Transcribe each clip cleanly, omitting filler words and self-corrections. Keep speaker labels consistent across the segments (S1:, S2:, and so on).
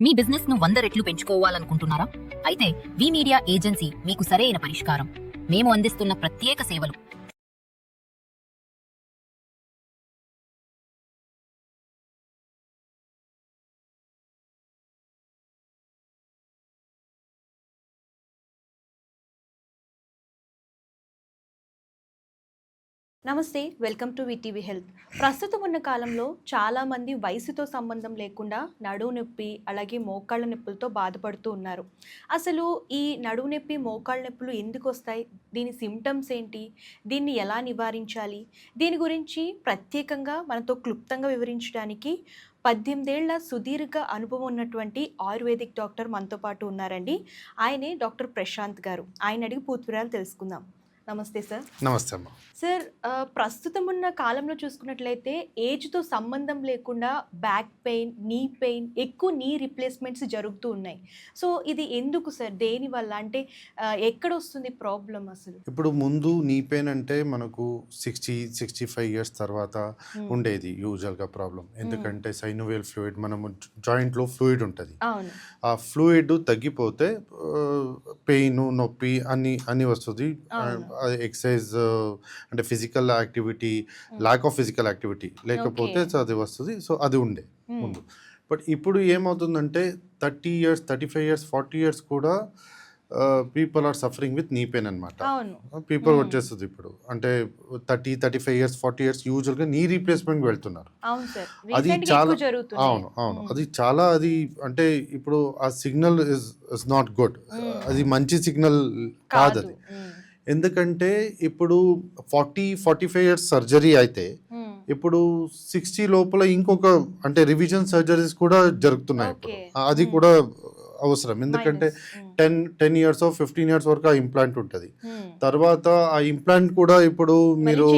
S1: మీ business ను 100 రెట్లు పెంచుకోవాలనుకుంటున్నారా? అయితే వి మీడియా ఏజెన్సీ మీకు సరైన పరిష్కారం. మేము అందిస్తున్న ప్రత్యేక సేవలు.
S2: నమస్తే, వెల్కమ్ టు విటీవీ హెల్త్. ప్రస్తుతం ఉన్న కాలంలో చాలామంది వయసుతో సంబంధం లేకుండా నడుము నొప్పి అలాగే మోకాళ్ళ నొప్పులతో బాధపడుతూ ఉన్నారు. అసలు ఈ నడుము నొప్పి మోకాళ్ళ నొప్పులు ఎందుకు వస్తాయి, దీని సిమ్టమ్స్ ఏంటి, దీన్ని ఎలా నివారించాలి, దీని గురించి ప్రత్యేకంగా మనతో క్లుప్తంగా వివరించడానికి 18 ఏళ్ల సుదీర్ఘ అనుభవం ఉన్నటువంటి ఆయుర్వేదిక్ డాక్టర్ మనతో పాటు ఉన్నారండి. ఆయనే డాక్టర్ ప్రశాంత్ గారు. ఆయన అడిగి పూర్తి వివరాలు తెలుసుకుందాం. నమస్తే సార్.
S3: నమస్తే అమ్మ.
S2: సార్, ప్రస్తుతం ఉన్న కాలంలో చూసుకున్నట్లయితే ఏజ్తో సంబంధం లేకుండా బ్యాక్ పెయిన్, నీ పెయిన్, ఎక్కువ నీ రిప్లేస్మెంట్స్ జరుగుతూ ఉన్నాయి. సో ఇది ఎందుకు సార్, దేనివల్ల, అంటే ఎక్కడ వస్తుంది ప్రాబ్లం అసలు?
S3: ఇప్పుడు ముందు నీ పెయిన్ అంటే మనకు 65 ఇయర్స్ తర్వాత ఉండేది యూజువల్గా ప్రాబ్లం. ఎందుకంటే సైనోవియల్ ఫ్లూయిడ్, మనము జాయింట్లో ఫ్లూయిడ్ ఉంటుంది.
S2: అవును.
S3: ఆ ఫ్లూయిడ్ తగ్గిపోతే పెయిన్, నొప్పి అన్ని వస్తుంది. ఎక్సర్సైజ్ అంటే physical activity, lack of physical activity లేకపోతే అది వస్తుంది. సో అది ఉండే ముందు. బట్ ఇప్పుడు ఏమవుతుందంటే 30 ఇయర్స్, 35 ఇయర్స్, 40 ఇయర్స్ కూడా people are suffering with knee pain అనమాట. పీపుల్ వచ్చేస్తుంది ఇప్పుడు అంటే 35 ఇయర్స్, 40 ఇయర్స్ యూజువల్గా నీ రీప్లేస్మెంట్ వెళ్తున్నారు. అది చాలా అది చాలా అది అంటే ఇప్పుడు ఆ సిగ్నల్ ఇస్ నాట్ గుడ్. అది మంచి సిగ్నల్ కాదు అది. ఎందుకంటే ఇప్పుడు 45 ఇయర్స్ సర్జరీ అయితే ఇప్పుడు 60 లోపల ఇంకొక అంటే రివిజన్ సర్జరీస్ కూడా జరుగుతున్నాయి ఇప్పుడు. అది కూడా అవసరం. ఎందుకంటే 10 ఇయర్స్ 15 ఇయర్స్ వరకు ఆ ఇంప్లాంట్ ఉంటుంది. తర్వాత ఆ ఇంప్లాంట్ కూడా ఇప్పుడు మీరు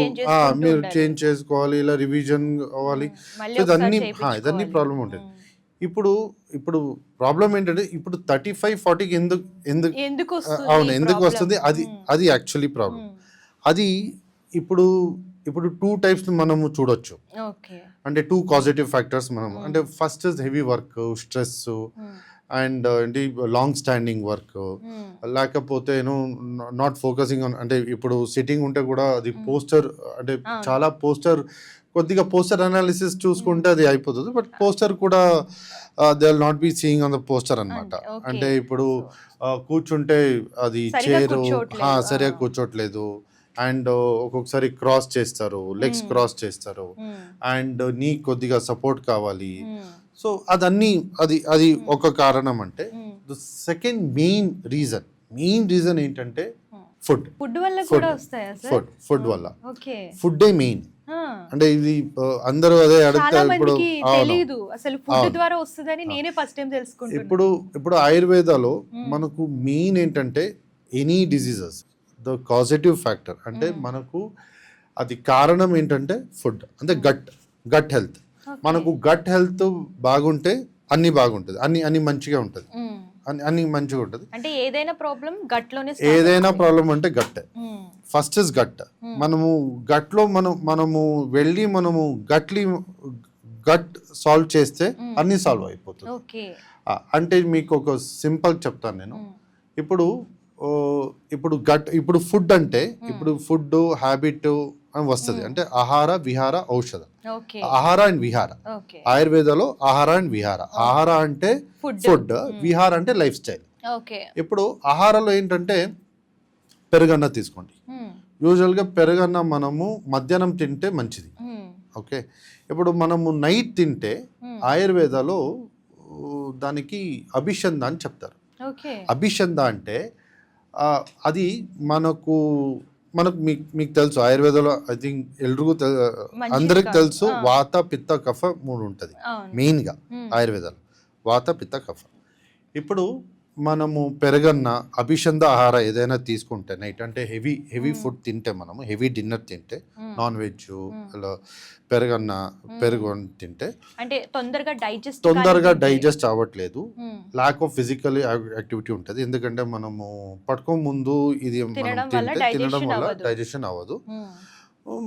S3: చేంజ్ చేసుకోవాలి, ఇలా రివిజన్ అవ్వాలి. ఇదన్నీ ప్రాబ్లం ఉంటుంది. ఇప్పుడు ప్రాబ్లం ఏంటంటే ఇప్పుడు 35-40కి ఎందుకు వస్తుంది, అది యాక్చువల్లీ ప్రాబ్లం. అది ఇప్పుడు 2 టైప్స్ మనము చూడొచ్చు. అంటే 2 కాజిటివ్ ఫ్యాక్టర్స్ మనం అంటే first is heavy work, stress and ఏంటి లాంగ్ స్టాండింగ్ వర్క్, లేకపోతే నాట్ ఫోకసింగ్ ఆన్, అంటే ఇప్పుడు సిట్టింగ్ ఉంటే కూడా అది పోస్టర్, అంటే చాలా కొద్దిగా పోస్టర్ అనాలిసిస్ చూసుకుంటే అది అయిపోతుంది. బట్ పోస్టర్ కూడా they will not be seeing on the poster అనమాట. అంటే ఇప్పుడు కూర్చుంటే అది చైర్ సరిగా కూర్చోట్లేదు, అండ్ ఒక్కొక్కసారి క్రాస్ చేస్తారు, లెగ్స్ క్రాస్ చేస్తారు, అండ్ నీ కొద్దిగా సపోర్ట్ కావాలి. సో అది ఒక కారణం. అంటే ద సెకండ్ మెయిన్ రీజన్ ఏంటంటే ఫుడ్ వల్ల. ఫుడ్డే మెయిన్. అంటే ఇది అందరూ అదే అడుగుతారు. ఇప్పుడు ఆయుర్వేదాలో మనకు మెయిన్ ఏంటంటే any diseases the causative factor అంటే మనకు అది కారణం ఏంటంటే ఫుడ్. అంటే గట్ హెల్త్. మనకు గట్ హెల్త్ బాగుంటే అన్ని బాగుంటుంది, అన్ని మంచిగా ఉంటుంది, అన్ని మంచిగా ఉంటుంది.
S2: అంటే ఏదైనా
S3: ప్రాబ్లం అంటే గట్. First is gut. మనము గట్లో మనము వెళ్ళి గట్ సాల్వ్ చేస్తే అన్ని సాల్వ్ అయిపోతుంది. అంటే మీకు ఒక సింపుల్ చెప్తాను నేను. ఇప్పుడు ఫుడ్ అంటే ఇప్పుడు ఫుడ్ హ్యాబిట్ అని వస్తుంది. అంటే ఆహార, విహార, ఔషధ. ఆహార అండ్ విహార. ఆయుర్వేదలో ఆహార అండ్ విహార. ఆహార అంటే ఫుడ్, విహార అంటే లైఫ్ స్టైల్. ఇప్పుడు ఆహారంలో ఏంటంటే పెరుగన్న తీసుకోండి. యూజువల్గా పెరుగన్న మనము మధ్యాహ్నం తింటే మంచిది. ఓకే. ఇప్పుడు మనము నైట్ తింటే ఆయుర్వేదాలో దానికి అభిషంద అని చెప్తారు. అభిషంద అంటే అది మనకు మీకు తెలుసు ఆయుర్వేదంలో ఐ థింక్ ఎల్రిಗೂ అందరికి తెలుసు, వాత, పిత్త, కఫ 3 ఉంటుంది మెయిన్గా ఆయుర్వేదాలు. వాత, పిత్త, కఫ. ఇప్పుడు మనము పెరగన్న, అభిషంద ఆహార ఏదైనా తీసుకుంటే నైట్ అంటే హెవీ ఫుడ్ తింటే, మనము హెవీ డిన్నర్ తింటే, నాన్ వెజ్ అలా పెరుగు తింటే
S2: అంటే
S3: తొందరగా డైజెస్ట్ అవ్వట్లేదు. ల్యాక్ ఆఫ్ ఫిజికల్ యాక్టివిటీ ఉంటుంది. ఎందుకంటే మనము పట్టుకో ముందు ఇది మనం తినడం వల్ల డైజెషన్ అవ్వదు.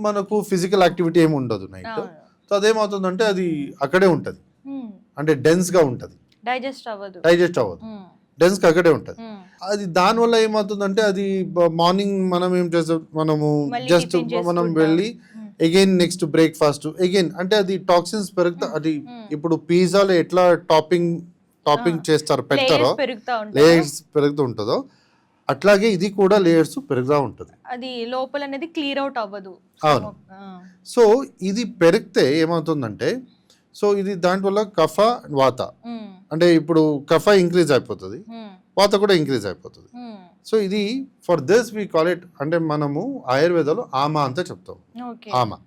S3: మనకు ఫిజికల్ యాక్టివిటీ ఏమి ఉండదు నైట్. సో అదేమవుతుందంటే అది అక్కడే ఉంటుంది, అంటే డెన్స్గా ఉంటుంది.
S2: డైజెస్ట్ అవ్వదు.
S3: డైజెస్ట్ అవ్వదు, డెన్స్క్ అక్కడే ఉంటుంది. అది దానివల్ల ఏమవుతుందంటే అది మార్నింగ్ మనం ఏం చేస్తాం, మనము
S2: మళ్ళీ
S3: జస్ట్
S2: tiffin
S3: మనం
S2: చేసుకుంటాం.
S3: వెళ్ళి అగైన్ నెక్స్ట్ బ్రేక్ఫాస్ట్ అగైన్ అంటే అది టాక్సిన్స్ పెరుగుతా. అది ఇప్పుడు పిజ్జాలో ఎట్లా టాపింగ్ చేస్తారు పెడతారో,
S2: లేయర్స్ పెరుగుతా ఉంటాయి.
S3: లేయర్స్ పెరుగుతూ ఉంటుందో అట్లాగే ఇది కూడా లేయర్స్ పెరుగుతూ ఉంటుంది.
S2: అది లోపల అనేది క్లియర్ అవుట్ అవ్వదు.
S3: అవును. సో ఇది పెరిగితే ఏమవుతుందంటే, సో ఇది దాంట్లో కఫ వాత అంటే ఇప్పుడు కఫ ఇంక్రీజ్ అయిపోతుంది, వాత కూడా ఇంక్రీజ్ అయిపోతుంది. సో ఇది for this we call it, అంటే మనము ఆయుర్వేదంలో ఆమా అంతా చెప్తాం. ఆమా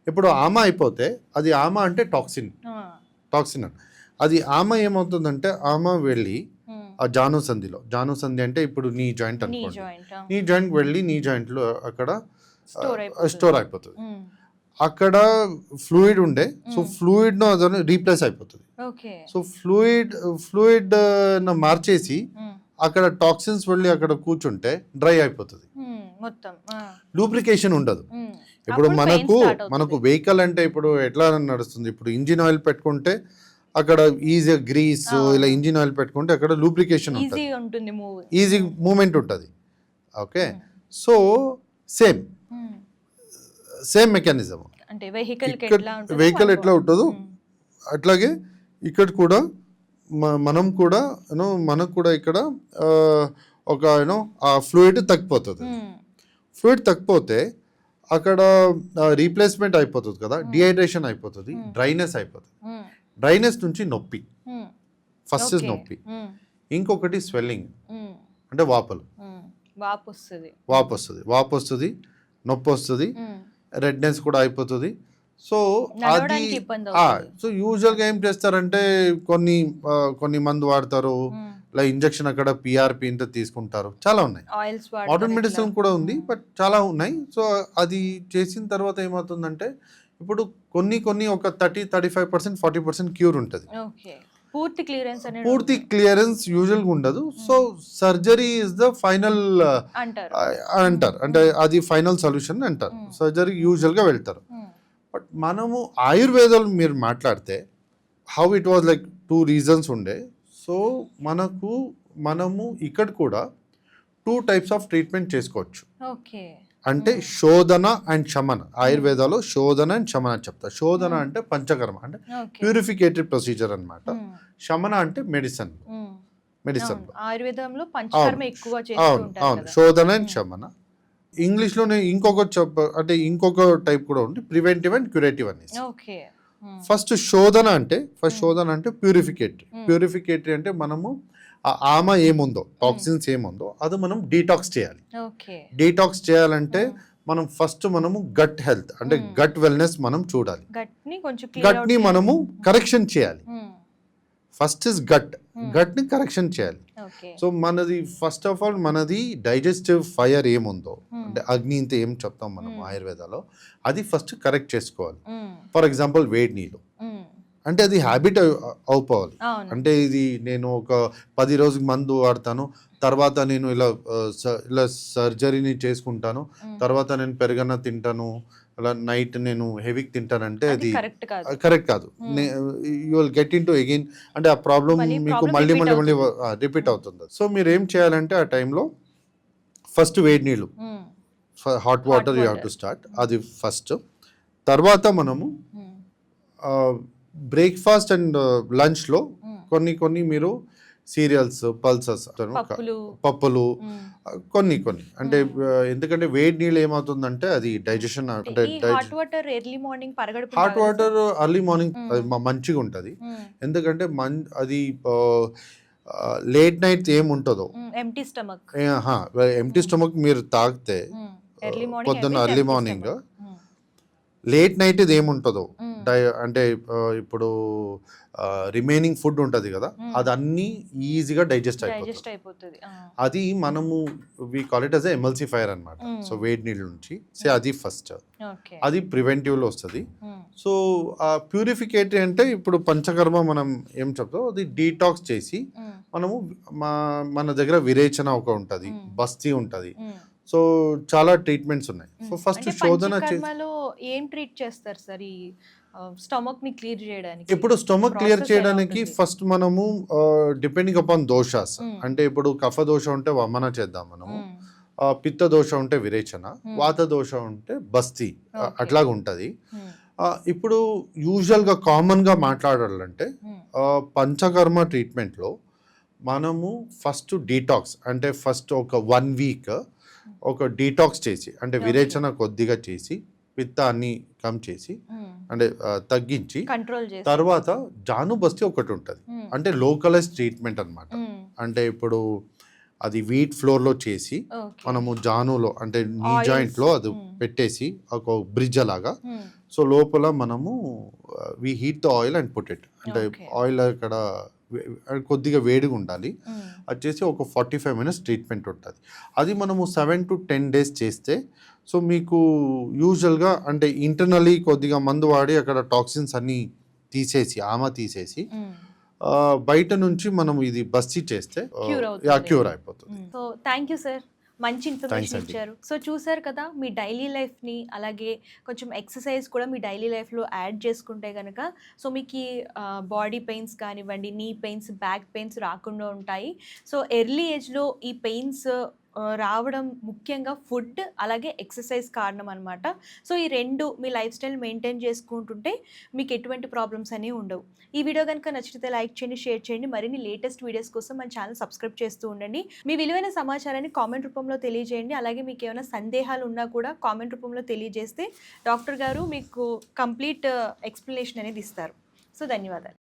S3: ఇప్పుడు ఆమా అయిపోతే అది ఆమా అంటే టాక్సిన్ అని. అది ఆమా ఏమవుతుందంటే ఆమా వెళ్ళి ఆ జాను సంధి అంటే ఇప్పుడు నీ జాయింట్ అనుకోండి, నీ జాయింట్ వెళ్ళి నీ జాయింట్లో అక్కడ స్టోర్ అయిపోతుంది. అక్కడ ఫ్లూయిడ్ ఉండే, సో ఫ్లూయిడ్ అదని రీప్లేస్ అయిపోతుంది. సో ఫ్లూయిడ్ మార్చేసి అక్కడ టాక్సిన్స్ వెళ్ళి అక్కడ కూర్చుంటే డ్రై అయిపోతుంది, లూబ్రికేషన్ ఉండదు. ఇప్పుడు మనకు వెహికల్ అంటే ఇప్పుడు ఎట్లా నడుస్తుంది, ఇప్పుడు ఇంజిన్ ఆయిల్ పెట్టుకుంటే అక్కడ ఈజీగా గ్రీస్ ఇలా ఇంజిన్ ఆయిల్ పెట్టుకుంటే అక్కడ లూబ్రికేషన్ ఉంటుంది, ఈజీ మూమెంట్ ఉంటుంది. Okay, so same mechanism vehicle ఎట్లా ఉంటుందో అట్లాగే ఇక్కడ కూడా మనకు కూడా ఇక్కడ ఒక ఆ ఫ్లూయిడ్ తగ్గిపోతుంది. ఫ్లూయిడ్ తగ్గిపోతే అక్కడ రీప్లేస్మెంట్ అయిపోతుంది కదా, డిహైడ్రేషన్ అయిపోతుంది, డ్రైనెస్ అయిపోతుంది. డ్రైనెస్ నుంచి నొప్పి, ఫస్ట్ నొప్పి, ఇంకొకటి స్వెల్లింగ్ అంటే వాపు వస్తుంది, నొప్పి వస్తుంది, రెడ్నెస్ కూడా అయిపోతుంది. సో అది సో యూజువల్గా ఏం చేస్తారంటే కొన్ని మందు వాడతారు, ఇలా ఇంజక్షన్ అక్కడ పిఆర్పి ఇంత తీసుకుంటారు, చాలా ఉన్నాయి. మోడర్న్ మెడిసిన్ కూడా ఉంది, బట్ చాలా ఉన్నాయి. సో అది చేసిన తర్వాత ఏమవుతుందంటే ఇప్పుడు కొన్ని ఒక 30-35%, 40% క్యూర్ ఉంటుంది. పూర్తి క్లియరెన్స్ యూజువల్గా ఉండదు. So surgery is the final అంటారు, అంటే అది ఫైనల్ సొల్యూషన్ అంటారు. సర్జరీ యూజువల్గా వెళ్తారు. బట్ మనము ఆయుర్వేదాలు మీరు మాట్లాడితే how it was like 2 reasons ఉండే. సో మనము ఇక్కడ కూడా 2 types ఆఫ్ ట్రీట్మెంట్ చేసుకోవచ్చు. అంటే శోధన అండ్ శమన. ఆయుర్వేదాలో శోధన అండ్ శమన చెప్తారు. శోధన అంటే పంచకర్మ, అంటే ప్యూరిఫికేటరీ ప్రొసీజర్ అన్నమాట. శమన అంటే మెడిసిన్.
S2: ఆయుర్వేదంలో పంచకర్మ ఎక్కువ చేస్తుంటారు.
S3: అవును, శోధన అండ్ శమన. ఇంగ్లీష్లోనే ఇంకొక టైప్ కూడా ఉంది, ప్రివెంటివ్ అండ్ క్యూరేటివ్ అనేసి. ఫస్ట్ శోధన అంటే ప్యూరిఫికేటరీ అంటే మనము ఆమె ఏముందో, టాక్సిన్స్ ఏముందో అది మనం డీటాక్స్ చేయాలి. డీటాక్స్ చేయాలంటే మనం ఫస్ట్ మనము గట్ హెల్త్ అంటే గట్ వెల్నెస్ మనం చూడాలి. గట్ ని మనము కరెక్షన్ చేయాలి. ఫస్ట్ ఇస్ గట్ ని కరెక్షన్ చేయాలి. సో మనది ఫస్ట్ ఆఫ్ ఆల్ మనది డైజెస్టివ్ ఫైర్ ఏముందో, అంటే అగ్ని ఇంత ఏం చెప్తాం మనం ఆయుర్వేదాలో, అది ఫస్ట్ కరెక్ట్ చేసుకోవాలి. ఫర్ ఎగ్జాంపుల్ వేడి నీళ్ళు అంటే అది హ్యాబిట్ అయిపోవాలి. అంటే ఇది నేను ఒక 10 రోజులు మందు వాడతాను, తర్వాత నేను ఇలా సర్జరీని చేసుకుంటాను, తర్వాత నేను పెరుగన్న తింటాను, అలా నైట్ నేను హెవీకి తింటానంటే అది కరెక్ట్ కాదు. You will get in to again, అంటే ఆ ప్రాబ్లం మీకు మళ్ళీ రిపీట్ అవుతుంది. సో మీరు ఏం చేయాలంటే ఆ టైంలో ఫస్ట్ వేడి నీళ్ళు, hot water you have to start, అది ఫస్ట్. తర్వాత మనము బ్రేక్ఫాస్ట్ అండ్ లంచ్లో కొన్ని మీరు సీరియల్స్, పల్సెస్, పప్పులు కొన్ని అంటే ఎందుకంటే వేడి నీళ్ళు ఏమవుతుందంటే అది డైజెషన్, అంటే హాట్ వాటర్ ఎర్లీ మార్నింగ్ మంచిగా ఉంటుంది. ఎందుకంటే అది లేట్ నైట్ ఏముంటుందో ఎంటీ స్టమక్ మీరు తాగితే పొద్దున్న ఎర్లీ మార్నింగ్, లేట్ నైట్ ఇది ఏముంటుందో అంటే ఇప్పుడు రిమైనింగ్ ఫుడ్ ఉంటుంది కదా, అది అన్నీ ఈజీగా డైజెస్ట్ అయిపోతుంది. అది మనము వి కాల్ ఇట్ యాజ్ ఎమల్సిఫైర్ అనమాట. సో వేడి నీళ్ళ నుంచి అది ఫస్ట్, అది ప్రివెంటివ్లో వస్తుంది. సో ప్యూరిఫికేటరీ అంటే ఇప్పుడు పంచకర్మ మనం ఏం చెప్తాం, అది డీటాక్స్ చేసి మనము మన దగ్గర విరేచన ఒక ఉంటుంది, బస్తీ ఉంటుంది. సో చాలా ట్రీట్మెంట్స్ ఉన్నాయి. సో ఫస్ట్ శోధన
S2: ఏం ట్రీట్ చేస్తారు సార్ ఈ స్టమక్ని క్లియర్ చేయడానికి?
S3: ఇప్పుడు స్టొమక్ క్లియర్
S2: Process ఎలా
S3: చేయడానికి
S2: ఉంటుంది?
S3: ఫస్ట్ మనము డిపెండింగ్ అపాన్ దోషాస్,
S2: Mm.
S3: అంటే ఇప్పుడు కఫ దోష ఉంటే వమన చేద్దాం మనము,
S2: మ్మ్.
S3: పిత్త దోష ఉంటే విరేచన, వాత దోష ఉంటే బస్తి,
S2: Okay.
S3: అట్లాగా ఉంటుంది.
S2: మ్మ్.
S3: ఇప్పుడు యూజువల్గా కామన్గా మాట్లాడాలంటే
S2: మ్మ్.
S3: పంచకర్మ ట్రీట్మెంట్లో మనము ఫస్ట్ డీటాక్స్, అంటే ఫస్ట్ ఒక 1 వీక్ ఒక డీటాక్స్ చేసి, అంటే
S2: Okay.
S3: విరేచన కొద్దిగా చేసి, పిత్తాన్ని కమ్ చేసి,
S2: మ్మ్.
S3: అంటే తగ్గించి,
S2: కంట్రోల్ చేసి.
S3: తర్వాత జాను బస్తి ఒకటి ఉంటుంది,
S2: మ్మ్.
S3: అంటే లోకలైజ్ ట్రీట్మెంట్ అన్నమాట.
S2: మ్మ్.
S3: అంటే ఇప్పుడు అది వీట్ ఫ్లోర్లో చేసి
S2: Okay.
S3: మనము జానులో, అంటే నీ
S2: Oils.
S3: జాయింట్లో అది
S2: మ్మ్.
S3: పెట్టేసి ఒక బ్రిడ్జ్ లాగా,
S2: మ్మ్.
S3: సో లోపల మనము we heat the oil and put it, అంటే
S2: Okay.
S3: ఆయిల్ అక్కడ కొద్దిగా వేడిగా ఉండాలి,
S2: మ్మ్.
S3: అది చేసి ఒక 45 మినిట్స్ ట్రీట్మెంట్ ఉంటుంది. అది మనము 7 to 10 డేస్ చేస్తే, సో మీకు యూజువల్గా అంటే ఇంటర్నలీ కొద్దిగా మందు వాడి అక్కడ టాక్సిన్స్ అన్నీ తీసేసి, ఆమె తీసేసి,
S2: మ్మ్.
S3: బయట నుంచి మనం ఇది బస్తి చేస్తే
S2: Cure అవుతుంది.
S3: క్యూర్ అయిపోతుంది.
S2: సో థ్యాంక్ యూ సార్, మంచి ఇన్ఫర్మేషన్
S3: అండి.
S2: ఇచ్చారు. సో చూసారు కదా, మీ డైలీ లైఫ్ని అలాగే కొంచెం ఎక్సర్సైజ్ కూడా మీ డైలీ లైఫ్లో యాడ్ చేసుకుంటే కనుక సో మీకు బాడీ పెయిన్స్ కానివ్వండి, నీ పెయిన్స్, బ్యాక్ పెయిన్స్ రాకుండా ఉంటాయి. సో ఎర్లీ ఏజ్లో ఈ పెయిన్స్ రావడం ముఖ్యంగా ఫుడ్ అలాగే ఎక్సర్సైజ్ కారణం అనమాట. సో ఈ రెండు మీ లైఫ్ స్టైల్ మెయింటైన్ చేసుకుంటుంటే మీకు ఎటువంటి ప్రాబ్లమ్స్ అనేవి ఉండవు. ఈ వీడియో కనుక నచ్చితే లైక్ చేయండి, షేర్ చేయండి. మరిన్ని లేటెస్ట్ వీడియోస్ కోసం మన ఛానల్ సబ్స్క్రైబ్ చేస్తూ ఉండండి. మీ విలువైన సమాచారాన్ని కామెంట్ రూపంలో తెలియజేయండి. అలాగే మీకు ఏమైనా సందేహాలు ఉన్నా కూడా కామెంట్ రూపంలో తెలియజేస్తే డాక్టర్ గారు మీకు కంప్లీట్ ఎక్స్ప్లెనేషన్ అనేది ఇస్తారు. సో ధన్యవాదాలు.